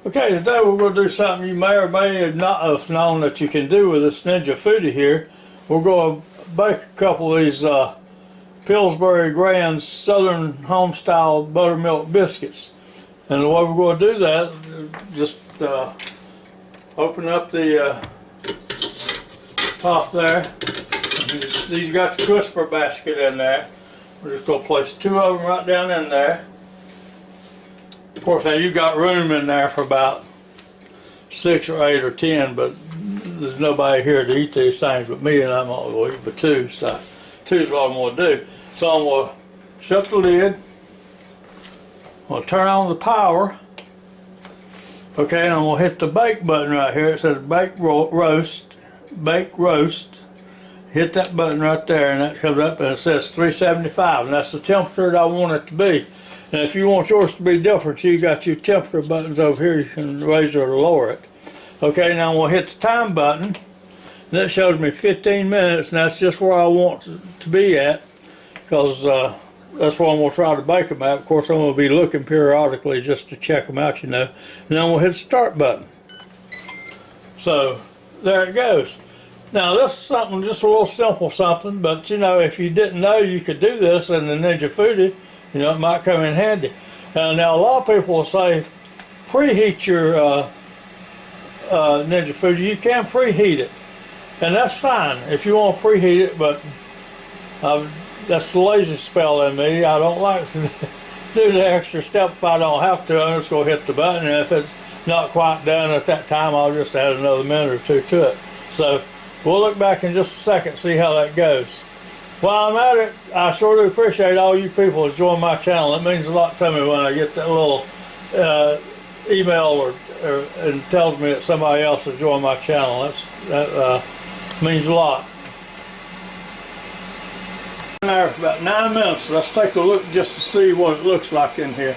Okay, today we're going to do something you may or may not have known that you can do with this Ninja FOODi here. We're going to bake a couple of these Pillsbury Grand Southern Home-Style Buttermilk Biscuits. And the way we're going to do that, just open up the top there. These got the crisper basket in there. We're just going to place 2 of them right down in there. Of course, now you got room in there for about 6 or 8 or 10, but there's nobody here to eat these things but me, and I'm only going to eat but 2. So 2 is what I'm going to do. So I'm going to shut the lid. I'm going to turn on the power. Okay, and I'm going to hit the bake button right here. It says bake roast. Bake roast. Hit that button right there, and that comes up and it says 375, and that's the temperature that I want it to be. And if you want yours to be different, you got your temperature buttons over here. You can raise or lower it. Okay, now I'm going to hit the time button. And that shows me 15 minutes, and that's just where I want to be at, because that's where I'm going to try to bake them at. Of course, I'm going to be looking periodically just to check them out, you know. And then I'm going to hit the start button. So there it goes. Now this is something, just a little simple something, but you know, if you didn't know you could do this in the Ninja FOODi, you know, it might come in handy. Now a lot of people will say preheat your Ninja FOODi. You can preheat it, and that's fine if you want to preheat it, but that's the lazy spell in me. I don't like to do the extra step if I don't have to. I'm just going to hit the button, and if it's not quite done at that time, I'll just add another minute or 2 to it. So we'll look back in just a second, see how that goes. While I'm at it, I sure do appreciate all you people that join my channel. It means a lot to me when I get that little email and tells me that somebody else has joined my channel. That means a lot. Been there for about 9 minutes. Let's take a look just to see what it looks like in here.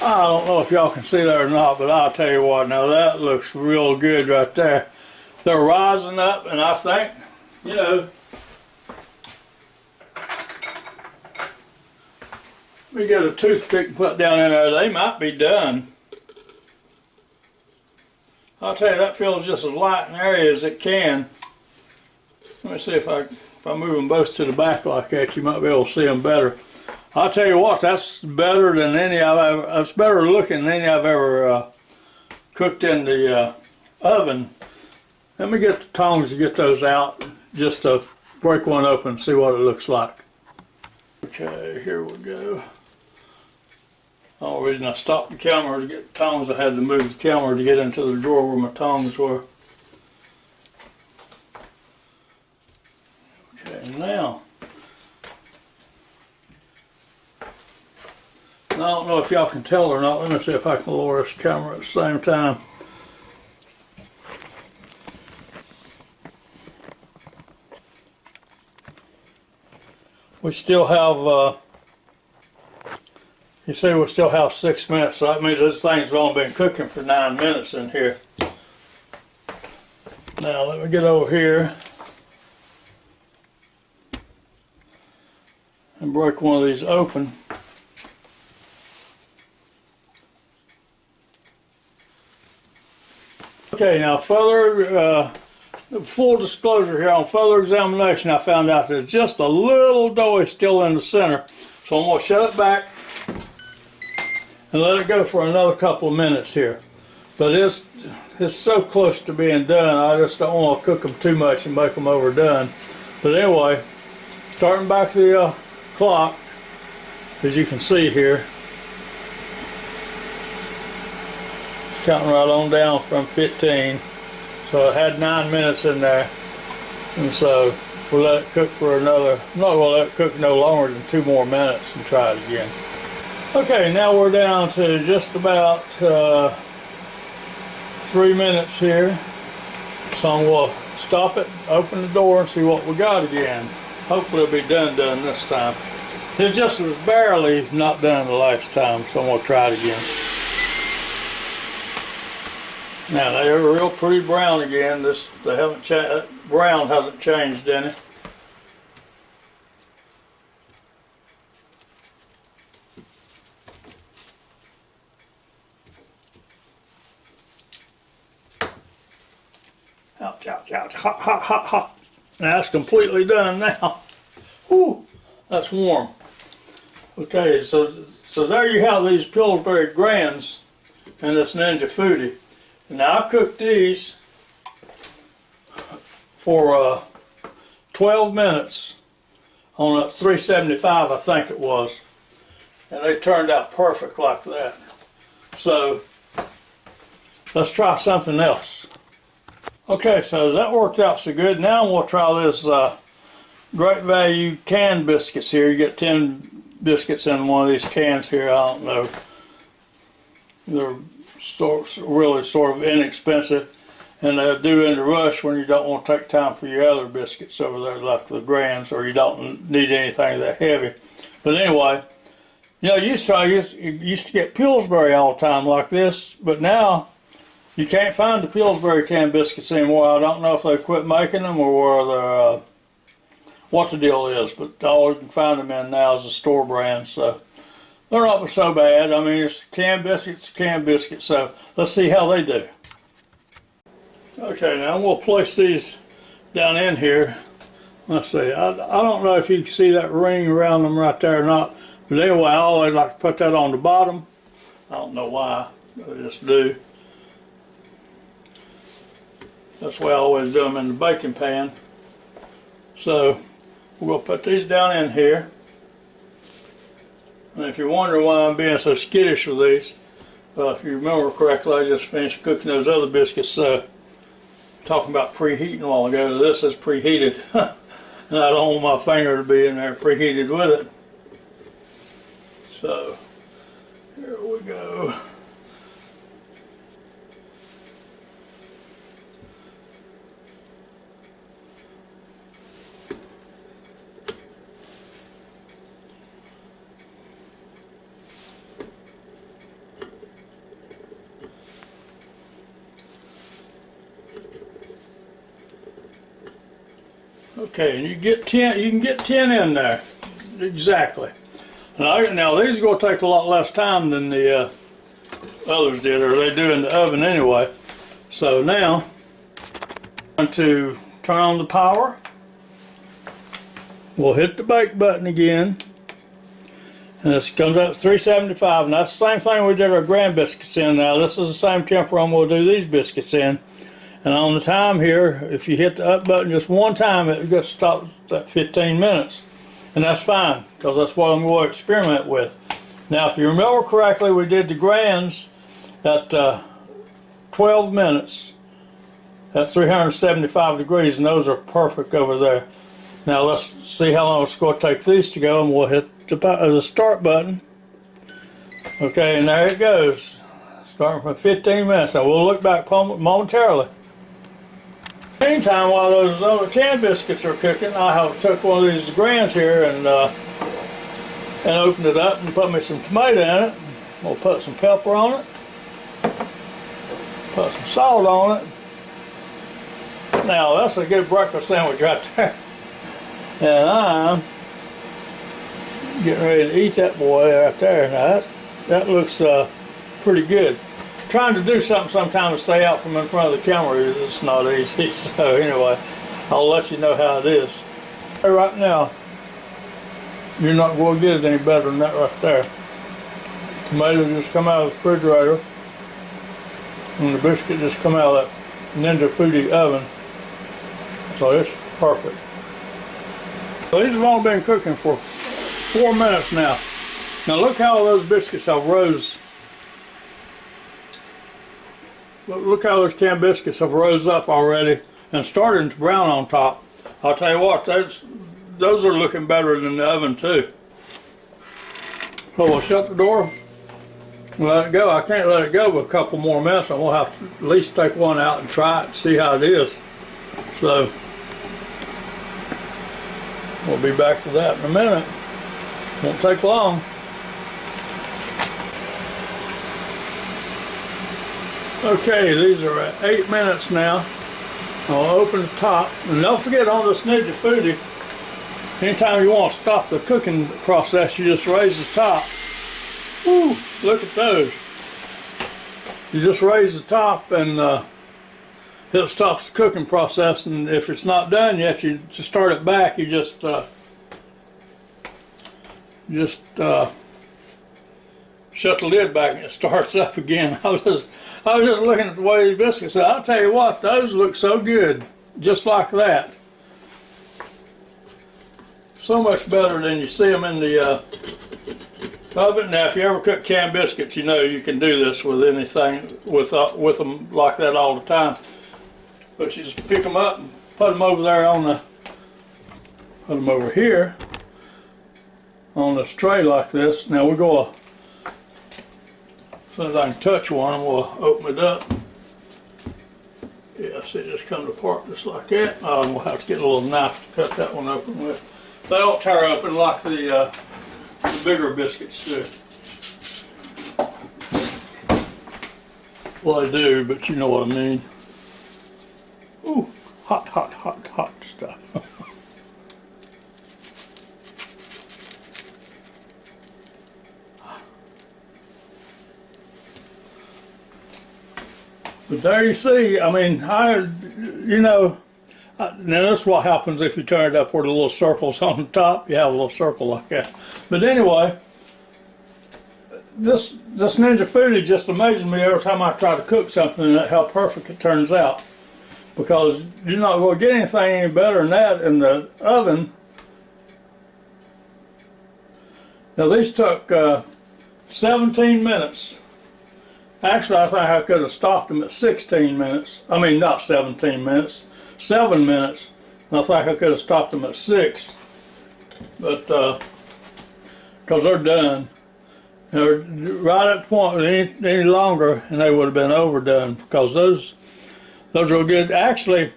I don't know if y'all can see that or not, but I'll tell you what, now that looks real good right there. They're rising up, and I think, you know, let me get a toothpick and put down in there. They might be done. I'll tell you, that feels just as light and airy as it can. Let me see if I move them both to the back like that, you might be able to see them better. I'll tell you what, that's better than any I've ever, that's better looking than any I've ever cooked in the oven. Let me get the tongs to get those out, just to break one open and see what it looks like. Okay, here we go. The only reason I stopped the camera to get the tongs, I had to move the camera to get into the drawer where my tongs were. Okay, now I don't know if y'all can tell or not. Let me see if I can lower this camera at the same time. We still have, you see we still have 6 minutes, so that means this thing's only been cooking for 9 minutes in here. Now let me get over here and break one of these open. Okay, now further, full disclosure here, on further examination I found out there's just a little dough still in the center. So I'm going to shut it back and let it go for another couple of minutes here. But it's so close to being done, I just don't want to cook them too much and make them overdone. But anyway, starting back the clock, as you can see here, counting right on down from 15, so it had 9 minutes in there, and so we'll let it cook for another, no, we'll let it cook no longer than 2 more minutes and try it again. Okay, now we're down to just about 3 minutes here, so I'm going to stop it, open the door, and see what we got again. Hopefully it'll be done this time. It just was barely not done the last time, so I'm going to try it again. Now they're real pretty brown again. They haven't changed. Brown hasn't changed any. Ouch, ouch, ouch. Hot, hot, hot, hot. Now that's completely done now. Whew, that's warm. Okay, so there you have these Pillsbury Grands and this Ninja FOODi. Now I cooked these for 12 minutes on a 375, I think it was. And they turned out perfect like that. So let's try something else. Okay, so that worked out so good. Now we'll try this Great Value canned biscuits here. You get 10 biscuits in one of these cans here. I don't know. They're really sort of inexpensive, and they'll do in the rush when you don't want to take time for your other biscuits over there, like the Grands, or you don't need anything that heavy. But anyway, you know, you used to get Pillsbury all the time like this, but now you can't find the Pillsbury canned biscuits anymore. I don't know if they've quit making them or what the deal is, but all you can find them in now is the store brand, so they're not so bad. I mean, it's canned biscuits, so let's see how they do. Okay, now we'll place these down in here. Let's see, I don't know if you can see that ring around them right there or not, but anyway, I always like to put that on the bottom. I don't know why, but I just do. That's why I always do them in the baking pan. So we're going to put these down in here. And if you're wondering why I'm being so skittish with these, if you remember correctly, I just finished cooking those other biscuits. Talking about preheating a while ago. This is preheated. And I don't want my finger to be in there preheated with it. So here we go. Okay, and you can get 10 in there. Exactly. Now these are going to take a lot less time than the others did, or they do in the oven anyway. So now I'm going to turn on the power. We'll hit the bake button again. And this comes up to 375, and that's the same thing we did our Grand biscuits in. Now this is the same temperature I'm going to do these biscuits in. And on the time here, if you hit the up button just one time, it gets stopped at 15 minutes. And that's fine, because that's what I'm going to experiment with. Now, if you remember correctly, we did the Grands at 12 minutes at 375 degrees, and those are perfect over there. Now, let's see how long it's going to take these to go, and we'll hit the start button. Okay, and there it goes, starting from 15 minutes. Now, we'll look back momentarily. Meantime, while those other canned biscuits are cooking, I took one of these Grands here and opened it up and put me some tomato in it. We'll put some pepper on it, put some salt on it. Now that's a good breakfast sandwich right there. And I'm getting ready to eat that boy right there. Now that looks pretty good. Trying to do something sometime to stay out from in front of the camera is not easy. So anyway, I'll let you know how it is. Right now, you're not going to get it any better than that right there. Tomato just come out of the refrigerator, and the biscuit just come out of that Ninja FOODi oven. So it's perfect. So these have only been cooking for 4 minutes now. Now look how those biscuits have rose. Look how those canned biscuits have rose up already and starting to brown on top. I'll tell you what, those are looking better than the oven too. So we'll shut the door and let it go. I can't let it go for a couple more minutes. I'm going to have to at least take one out and try it and see how it is. So we'll be back to that in a minute. Won't take long. Okay, these are at 8 minutes now. I'll open the top, and don't forget on this Ninja FOODi, anytime you want to stop the cooking process, you just raise the top. Woo! Look at those. You just raise the top, and it stops the cooking process, and if it's not done yet, you just start it back. You just shut the lid back and it starts up again. I was just looking at the way these biscuits are. I'll tell you what, those look so good, just like that. So much better than you see them in the oven. Now, if you ever cook canned biscuits, you know you can do this with anything, with them like that all the time. But you just pick them up and put them over there on the, put them over here on this tray like this. Now we're going to, as soon as I can touch one, we'll open it up. Yeah, see, it just comes apart just like that. We'll have to get a little knife to cut that one open with. They don't tear open like the bigger biscuits do. Well, they do, but you know what I mean. Ooh, hot, hot, hot, hot stuff. But there you see, I mean, now this is what happens if you turn it up where the little circle's on the top. You have a little circle like that. But anyway, this Ninja FOODi just amazes me every time I try to cook something, how perfect it turns out. Because you're not going to get anything any better than that in the oven. Now these took 17 minutes. Actually, I think I could have stopped them at 16 minutes. I mean, not 17 minutes, 7 minutes. And I think I could have stopped them at 6. But, because they're done. They're right at the point, any longer, and they would have been overdone, because those are good. Actually,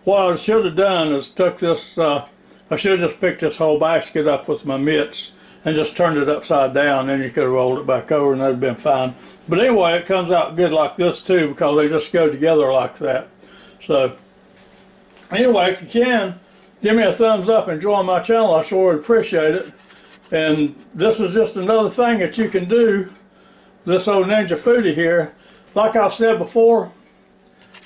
what I should have done is took this, I should have just picked this whole basket up with my mitts and just turned it upside down, then you could have rolled it back over and that'd have been fine. But anyway, it comes out good like this too, because they just go together like that. So anyway, if you can, give me a thumbs up and join my channel. I sure would appreciate it. And this is just another thing that you can do, this old Ninja FOODi here. Like I've said before,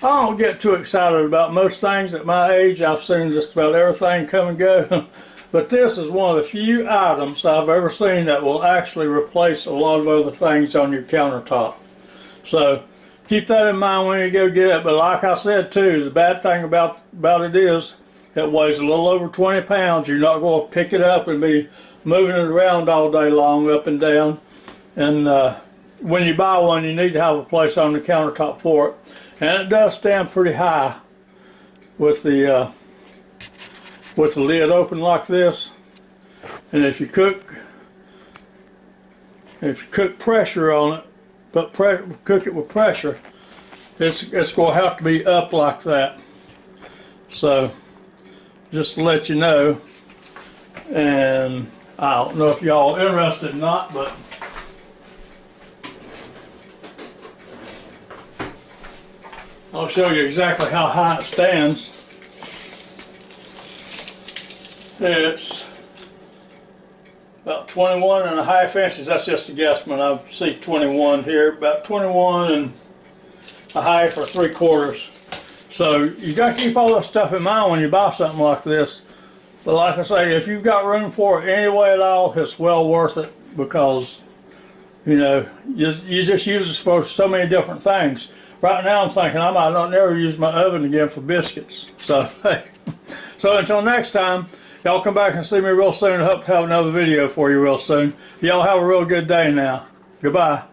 I don't get too excited about most things at my age. I've seen just about everything come and go. But this is one of the few items I've ever seen that will actually replace a lot of other things on your countertop. So keep that in mind when you go get it. But like I said too, the bad thing about it is it weighs a little over 20 pounds. You're not going to pick it up and be moving it around all day long, up and down. And when you buy one, you need to have a place on the countertop for it. And it does stand pretty high with the lid open like this. And if you cook pressure on it, but cook it with pressure, it's going to have to be up like that. So just to let you know. And I don't know if y'all are interested or not, but I'll show you exactly how high it stands. It's about 21.5 inches. That's just a guesstimate. I see 21 here, about 21.5 or 3/4. So you got to keep all this stuff in mind when you buy something like this. But like I say, if you've got room for it any way at all, it's well worth it, because you know you just use this for so many different things. Right now I'm thinking I might not never use my oven again for biscuits. So hey, so until next time, y'all come back and see me real soon. I hope to have another video for you real soon. Y'all have a real good day now. Goodbye.